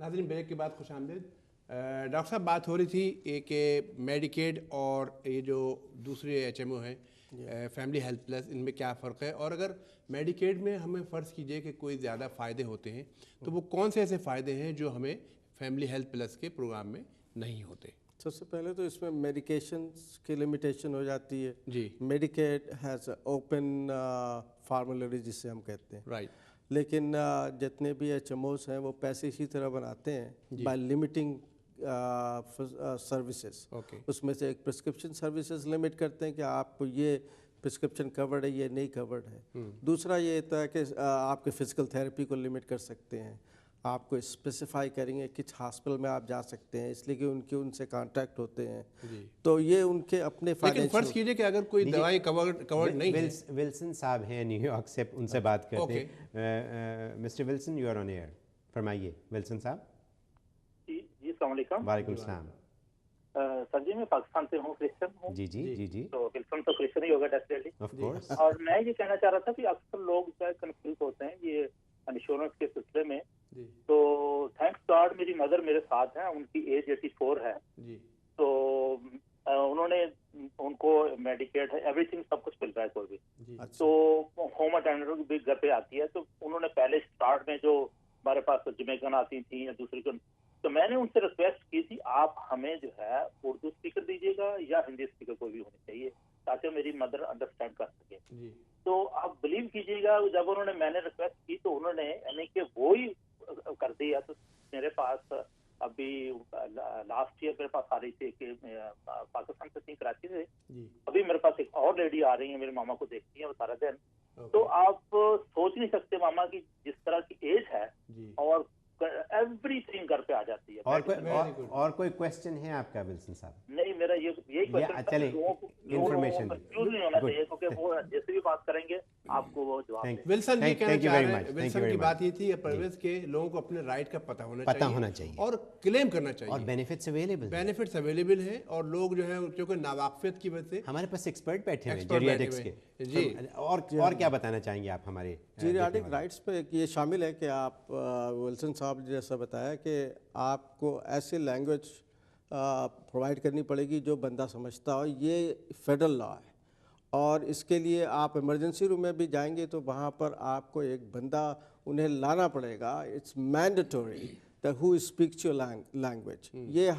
ناظرین بریک کے بعد خوش آمدید. ڈاکٹر صاحب بات ہو رہی تھی کہ میڈیکیڈ اور یہ جو دوسرے ایچ ایم او ہیں فیملی ہیلتھ پلس ان میں کیا فرق ہے, اور اگر میڈیکیڈ میں ہمیں فرض کیجئے کہ کوئی زیادہ فائدے ہوتے ہیں تو وہ کون سے ایسے فائدے ہیں جو ہمیں فیملی ہیلتھ پلس کے پروگرام میں نہیں ہوتے؟ سب سے پہلے تو اس میں میڈیکیشنز کی لمیٹیشن ہو جاتی ہے. جی, میڈیکیڈ ہیز اوپن فارمولیری جسے ہم کہتے ہیں, رائٹ. لیکن جتنے بھی ایچ ایم اوز ہیں وہ پیسے اسی طرح بناتے ہیں بائی لمیٹنگ سروسز. اس میں سے ایک پرسکرپشن سروسز لمٹ کرتے ہیں کہ آپ کو یہ پرسکرپشن کورڈ ہے, یہ نہیں کورڈ ہے. دوسرا یہ ہوتا ہے کہ آپ کے فزیکل تھیراپی کو لمٹ کر سکتے ہیں, آپ کو اسپیسیفائی کریں گے کس ہاسپٹل میں آپ جا سکتے ہیں, اس لیے کہ ان سے کانٹیکٹ ہوتے ہیں. تو یہ ان کے اپنے لیکن فرض کیجئے کہ اگر کوئی دوائی کورڈ نہیں ہے. ولسن صاحب ہیں نیو یارک سے, ان سے بات کرتے ہیں. Mister Wilson, you are on air. فرمائیے ولسن صاحب. جی السلام علیکم. وعلیکم السلام. سر جی میں پاکستان سے ہوں, کرسچن ہوں. جی جی جی جی. تو ولسن تو کرسچن ہی ہوگا ڈیفینیٹلی. Of course. اور میں یہ کہنا چاہ رہا تھا کہ اکثر لوگ جو ہے کنفیوز ہوتے ہیں یہ انشورنس کے سلسلے میں. تو تھینکس گاڈ میری مدر میرے ساتھ ہیں, ان کی ایج 84 ہے. تو انہوں نے ان کو میڈیکیڈ ہے, ایوری تھنگ سب کچھ مل رہا ہے کوئی بھی. تو ہوم اٹینڈنٹ بھی گھر پہ آتی ہے. تو انہوں نے پہلے اسٹارٹ میں جو ہمارے پاس جمیکن آتی تھیں یا دوسری, تو میں نے ان سے ریکویسٹ کی تھی آپ ہمیں جو ہے اردو اسپیکر دیجیے گا یا ہندی اسپیکر کوئی بھی ہونی چاہیے تاکہ میری مدر انڈرسٹینڈ کر سکے. تو آپ بلیو کیجیے گا جب انہوں نے میں نے ریکویسٹ کی تو انہوں نے یعنی کہ وہی کر دیا. تو میرے پاس ابھی لاسٹ ایئر میرے پاس آ رہی تھی کہ پاکستان سے تھی, کراچی سے. ابھی میرے پاس ایک اور لیڈی آ رہی ہیں, میرے ماما کو دیکھتی ہیں وہ سارا دن. تو آپ سوچ نہیں سکتے ماما کی جس طرح کی ایج ہے اور ایوری تھنگ گھر پہ آ جاتی ہے. اور کوئی کوشچن ہے آپ کا ولسن صاحب؟ نہیں, میرا یہی کوشچن انفارمیشن کنفیوز نہیں ہونا چاہیے کیونکہ وہ جیسے بھی بات کریں گے آپ کو وہ جواب دیں گے. ولسن یہ کہنا چاہ رہے ہیں, ولسن کی بات یہ تھی پرویز کے لوگوں کو اپنے رائٹ کا پتہ ہونا چاہیے اور کلیم کرنا چاہیے, اور بینیفٹس اویلیبل ہیں. اور لوگ جو ہیں کیونکہ ناواقفیت کی وجہ سے ہمارے پاس ایکسپرٹ بیٹھے ہوئے ہیں جیریاٹکس کے. جی, اور کیا بتانا چاہیں گے آپ ہمارے جیریاٹک رائٹس پہ؟ یہ شامل ہے کہ آپ ولسن صاحب جیسا بتایا کہ آپ کو ایسے لینگویج پرووائڈ کرنی پڑے گی جو بندہ سمجھتا ہو. یہ فیڈرل لا ہے اور اس کے لیے آپ ایمرجنسی روم میں بھی جائیں گے تو وہاں پر آپ کو ایک بندہ انہیں لانا پڑے گا. It's mandatory that who speaks your language. یہ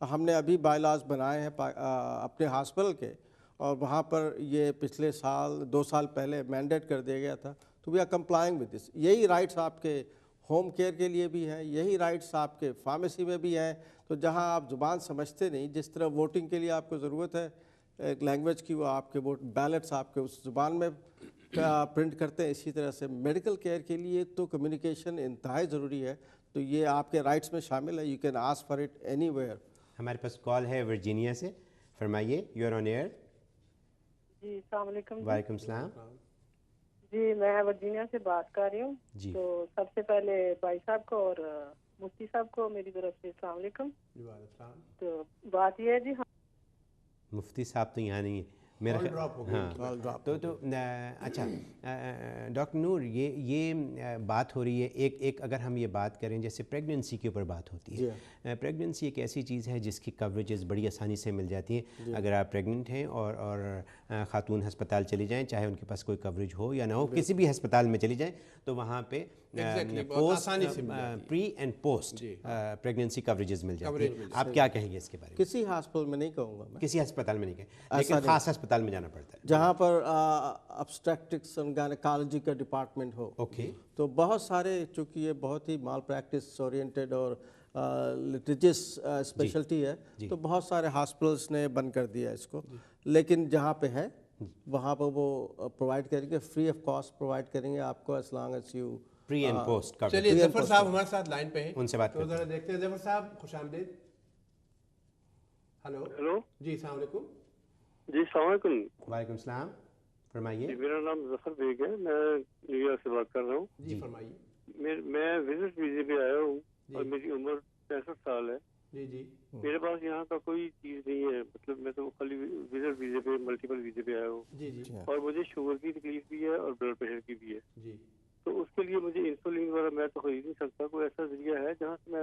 ہم نے ابھی بائی لاز بنائے ہیں اپنے ہاسپٹل کے, اور وہاں پر یہ پچھلے سال 2 سال پہلے مینڈیٹ کر دیا گیا تھا. تو we are complaining with this. یہی رائٹس آپ کے ہوم کیئر کے لیے بھی ہیں, یہی رائٹس آپ کے فارمیسی میں بھی ہیں. تو جہاں آپ زبان سمجھتے نہیں, جس طرح ووٹنگ کے لیے آپ کو ضرورت ہے ایک لینگویج کی, وہ آپ کے ووٹ بیلٹس آپ کے اس زبان میں پرنٹ کرتے ہیں, اسی طرح سے میڈیکل کیئر کے لیے تو کمیونیکیشن انتہائی ضروری ہے. تو یہ آپ کے رائٹس میں شامل ہے. You can ask for it any where. ہمارے پاس کال ہے ورجینیا سے. فرمائیے, یو آر آن ایئر. جی السلام علیکم. وعلیکم السلام. جی میں ورجینیا سے بات کر رہی ہوں. تو سب سے پہلے بھائی صاحب کو اور مفتی صاحب کو میری طرف سے السلام علیکم. تو بات یہ ہے جی, مفتی صاحب تو یہاں نہیں ہے میرا. ہاں تو اچھا ڈاکٹر نور, یہ بات ہو رہی ہے ایک اگر ہم یہ بات کریں جیسے پریگننسی کے اوپر بات ہوتی ہے. پریگننسی ایک ایسی چیز ہے جس کی کوریجز بڑی آسانی سے مل جاتی ہیں. اگر آپ پریگننٹ ہیں اور خاتون ہسپتال چلی جائیں, چاہے ان کے پاس کوئی کوریج ہو یا نہ ہو, کسی بھی ہسپتال میں چلی جائیں تو وہاں پہ post pre and post pregnancy coverages مل جاتی ہیں. آپ کیا کہیں گے اس کے بارے میں؟ کسی ہاسپٹل میں نہیں کہوں گا میں, کسی ہسپتال میں نہیں کہیں, لیکن خاص ہسپتال میں جانا پڑتا ہے جہاں پر obstetrics and gynecology کا ڈپارٹمنٹ ہو. تو بہت سارے, چونکہ یہ بہت ہی مال پریکٹس اورینٹیڈ اور لٹیجس اسپیشلٹی ہے, تو بہت سارے ہاسپٹلس نے بند کر دیا اس کو. لیکن جہاں پہ ہے وہاں پہ وہ پرووائڈ کریں گے, فری آف کاسٹ پرووائڈ کریں گے آپ کو, as long as you pre and post کا. چلیے ظفر صاحب ہمارے ساتھ لائن پہ ہیں, ان سے بات ذرا دیکھتے ہیں. ظفر صاحب خوش آمدید. ہلو جی السلام علیکم. جی السلام علیکم. وعلیکم السلام. فرمائیے. جی میرا نام ظفر بیگ ہے, میں نیو یارک سے بات کر رہا ہوں. جی فرمائیے. میں وزٹ ویزے پہ آیا ہوں اور میری عمر 65 سال ہے. جی جی. میرے پاس یہاں کا کوئی چیز نہیں ہے, مطلب میں تو خالی وزٹ ویزے پہ ملٹیپل ویزے پہ آیا ہوں. جی جی. اور مجھے شوگر کی تکلیف بھی ہے اور بلڈ پریشر کی بھی ہے. جی. تو اس کے لیے مجھے انسولین وغیرہ میں تو خرید نہیں سکتا. کوئی ایسا ذریعہ ہے جہاں سے میں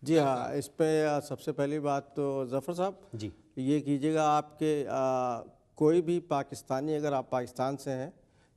جی ہاں، اس پہ سب سے پہلی بات تو ظفر صاحب جی یہ کیجیے گا، آپ کے کوئی بھی پاکستانی اگر آپ پاکستان سے ہیں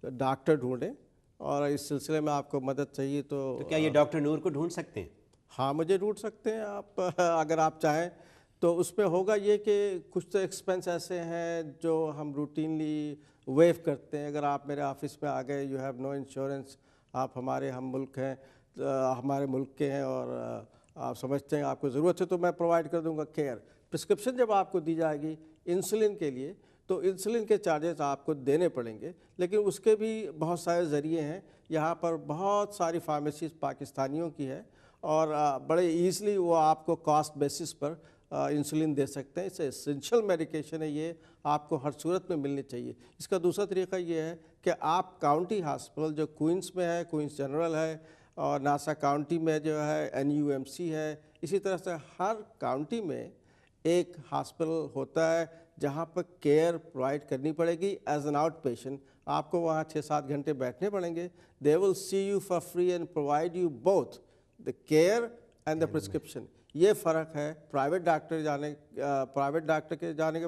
تو ڈاکٹر ڈھونڈیں، اور اس سلسلے میں آپ کو مدد چاہیے تو کیا یہ ڈاکٹر نور کو ڈھونڈ سکتے ہیں؟ ہاں مجھے ڈھونڈ سکتے ہیں آپ اگر آپ چاہیں تو. اس میں ہوگا یہ کہ کچھ تو ایکسپنس ایسے ہیں جو ہم روٹینلی ویو کرتے ہیں. اگر آپ میرے آفس میں آ گئے، یو ہیو نو انشورنس، آپ ہمارے ہم ملک ہیں، ہمارے ملک کے ہیں، اور آپ سمجھتے ہیں آپ کو ضرورت ہے تو میں پرووائڈ کر دوں گا کیئر. پرسکرپشن جب آپ کو دی جائے گی انسولن کے لیے تو انسولن کے چارجز آپ کو دینے پڑیں گے، لیکن اس کے بھی بہت سارے ذریعے ہیں. یہاں پر بہت ساری فارمیسیز پاکستانیوں کی ہے اور بڑے ایزلی وہ آپ کو کاسٹ بیسس پر انسولن دے سکتے ہیں. اس سے اسینشل میڈیکیشن ہے، یہ آپ کو ہر صورت میں ملنی چاہیے. اس کا دوسرا طریقہ یہ ہے کہ آپ کاؤنٹی ہاسپٹل جو کوئنس میں ہے، کوئنس جنرل ہے، اور ناسا کاؤنٹی میں جو ہے NUMC ہے، اسی طرح سے ہر کاؤنٹی میں ایک ہاسپٹل ہوتا ہے جہاں پر کیئر پرووائڈ کرنی پڑے گی ایز این آؤٹ پیشنٹ. آپ کو وہاں 6-7 گھنٹے بیٹھنے پڑیں گے. They will see you for free and provide you both the care and the prescription. یہ فرق ہے پرائیویٹ ڈاکٹر کے جانے کے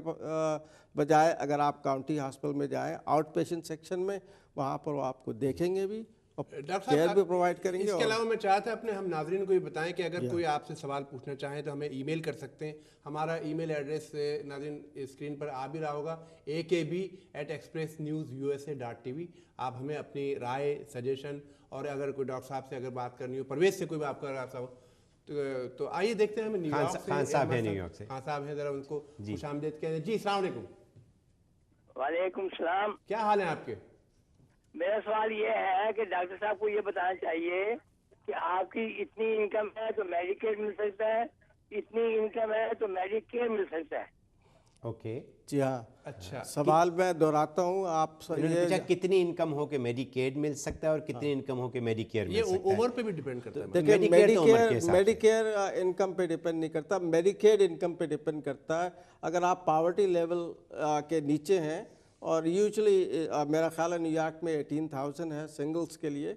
بجائے. اگر آپ کاؤنٹی ہاسپٹل میں جائیں آؤٹ پیشنٹ سیکشن میں، وہاں پر وہ آپ کو دیکھیں گے بھی اور کیئر بھی پرووائڈ کریں گے. اس کے علاوہ میں چاہتا اپنے ہم ناظرین کو بھی بتائیں کہ اگر کوئی آپ سے سوال پوچھنا چاہیں تو ہمیں ای میل کر سکتے ہیں. ہمارا ای میل ایڈریس ناظرین اسکرین پر آ بھی رہا ہوگا، akb@expressnewsusa.tv. آپ ہمیں اپنی رائے، سجیشن، اور اگر کوئی ڈاکٹر صاحب سے اگر بات کرنی ہو، پرویز سے کوئی بھی آپ کا رابطہ ہو تو آئیے دیکھتے ہیں. ہمیں نیو یارک سے خان صاحب ہیں، نیو یارک سے. خان صاحب ہیں، ذرا ان کو خوش آمدید کہتے ہیں. جی السلام علیکم. وعلیکم السلام. کیا حال ہیں آپ کے؟ میرا سوال یہ ہے کہ ڈاکٹر صاحب کو یہ بتانا چاہیے کہ آپ کی اتنی انکم ہے تو میڈیکیڈ مل سکتا ہے، اتنی انکم ہے تو میڈیکیئر مل سکتا ہے. اوکے جی ہاں. اچھا سوال میں دہراتا ہوں. آپ پوچھا کتنی انکم ہو کہ میڈیکیڈ مل سکتا ہے اور کتنی انکم ہو کہ میڈیکیئر مل سکتا ہے. یہ عمر پہ بھی ڈیپینڈ کرتا ہے. دیکھیں میڈیکیئر انکم پہ ڈیپینڈ نہیں کرتا، میڈیکیڈ انکم پہ ڈیپینڈ کرتا ہے. اگر آپ پاورٹی لیول کے نیچے ہیں، اور یوزلی میرا خیال ہے نیو یارک میں 18,000 ہے سنگلز کے لیے،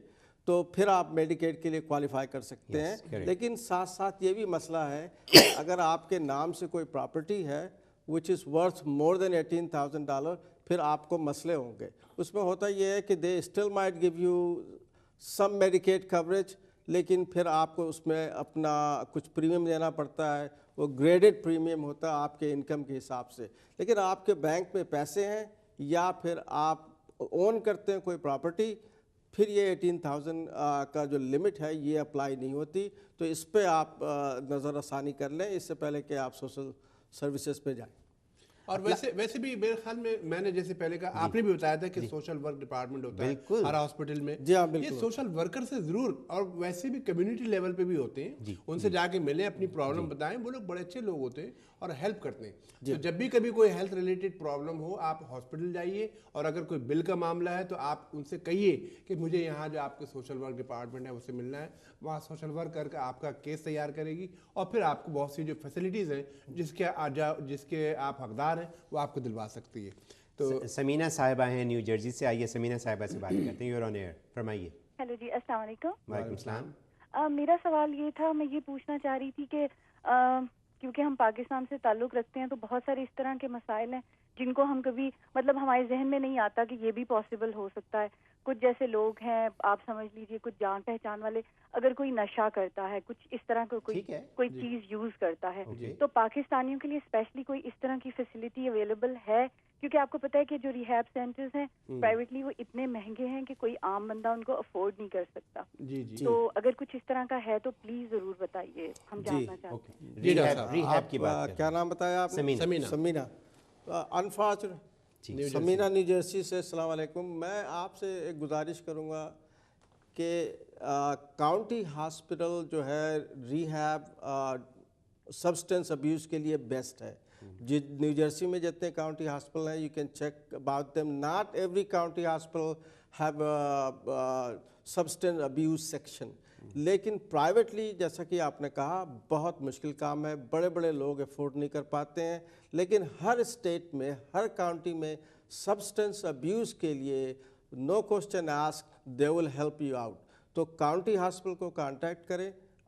تو پھر آپ میڈیکیڈ کے لیے کوالیفائی کر سکتے ہیں. لیکن ساتھ ساتھ یہ بھی مسئلہ ہے کہ اگر آپ کے نام سے کوئی پراپرٹی ہے which is worth more than $18,000، پھر آپ کو مسئلے ہوں گے. اس میں ہوتا یہ ہے کہ they still might give you some Medicaid coverage، لیکن پھر آپ کو اس میں اپنا کچھ پریمیم دینا پڑتا ہے. وہ گریڈڈ پریمیم ہوتا ہے آپ کے انکم کے حساب سے. لیکن آپ کے بینک میں پیسے ہیں یا پھر آپ اون کرتے ہیں کوئی پراپرٹی، پھر یہ 18,000 کا جو لمٹ ہے یہ اپلائی نہیں ہوتی. تو اس پہ آپ نظر ثانی کر لیں اس سے پہلے کہ آپ سوشل سروسز پہ جائیں. اور ویسے بھی میرے خیال میں نے جیسے پہلے کہا، آپ نے بھی بتایا تھا کہ سوشل ورک ڈپارٹمنٹ ہوتا ہے ہر ہاسپٹل میں. جی ہاں یہ سوشل ورکر سے ضرور، اور ویسے بھی کمیونٹی لیول پہ بھی ہوتے ہیں، ان سے جا کے ملیں، اپنی پرابلم بتائیں. وہ لوگ بڑے اچھے لوگ ہوتے ہیں اور ہیلپ کرتے ہیں. تو جب بھی کبھی کوئی ہیلتھ ریلیٹڈ پرابلم ہو، آپ ہاسپٹل جائیے، اور اگر کوئی بل کا معاملہ ہے تو آپ ان سے کہیے کہ مجھے یہاں جو آپ کے سوشل ورک ڈپارٹمنٹ ہے اس سے ملنا ہے. وہاں سوشل ورک کر کے آپ کا کیس تیار کرے گی، اور پھر آپ کو بہت سی جو فیسلٹیز ہیں جس کے آپ حقدار ہیں وہ آپ کو دلوا سکتی ہے. تو سمینہ صاحبہ ہیں نیو جرسی سے. آئیے سمینہ صاحبہ سے بات کرتے ہیں. یور آن ایئر، فرمائیے. ہیلو جی، السلام علیکم. وعلیکم السلام. میرا سوال یہ تھا، میں یہ پوچھنا چاہ رہی تھی کہ کیونکہ ہم پاکستان سے تعلق رکھتے ہیں تو بہت سارے اس طرح کے مسائل ہیں جن کو ہم کبھی ہمارے ذہن میں نہیں آتا کہ یہ بھی پاسبل ہو سکتا ہے. کچھ جیسے لوگ ہیں، آپ سمجھ لیجئے کچھ جان پہچان والے، اگر کوئی نشہ کرتا ہے، کچھ اس طرح کا کوئی چیز یوز کرتا ہے، تو پاکستانیوں کے لیے اسپیشلی کوئی اس طرح کی فیسلٹی اویلیبل ہے؟ کیونکہ آپ کو پتہ ہے کہ جو ریہیب سینٹرز ہیں پرائیویٹلی وہ اتنے مہنگے ہیں کہ کوئی عام بندہ ان کو افورڈ نہیں کر سکتا. تو اگر کچھ اس طرح کا ہے تو پلیز ضرور بتائیے، ہم جاننا چاہتے ہیں. ریہیب کی بات. کیا نام بتایا آپ نے؟ Samina. Unfortunate Samina new Jersey سے. السلام علیکم. میں آپ سے ایک گزارش کروں گا کہ کاؤنٹی ہاسپٹل جو ہے ریہیب سبسٹنس ابیوز کے لیے بیسٹ ہے. نیو جرسی میں جتنے کاؤنٹی ہاسپٹل ہیں، you can check about them. Not every county hospital have substance abuse section. لیکن پرائیویٹلی جیسا کہ آپ نے کہا بہت مشکل کام ہے، بڑے بڑے لوگ افورڈ نہیں کر پاتے ہیں. لیکن ہر اسٹیٹ میں، ہر کاؤنٹی میں سبسٹنس ابیوز کے لیے no question asked they will help you out. تو کاؤنٹی ہاسپٹل کو کانٹیکٹ کریں.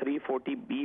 340B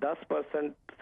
10%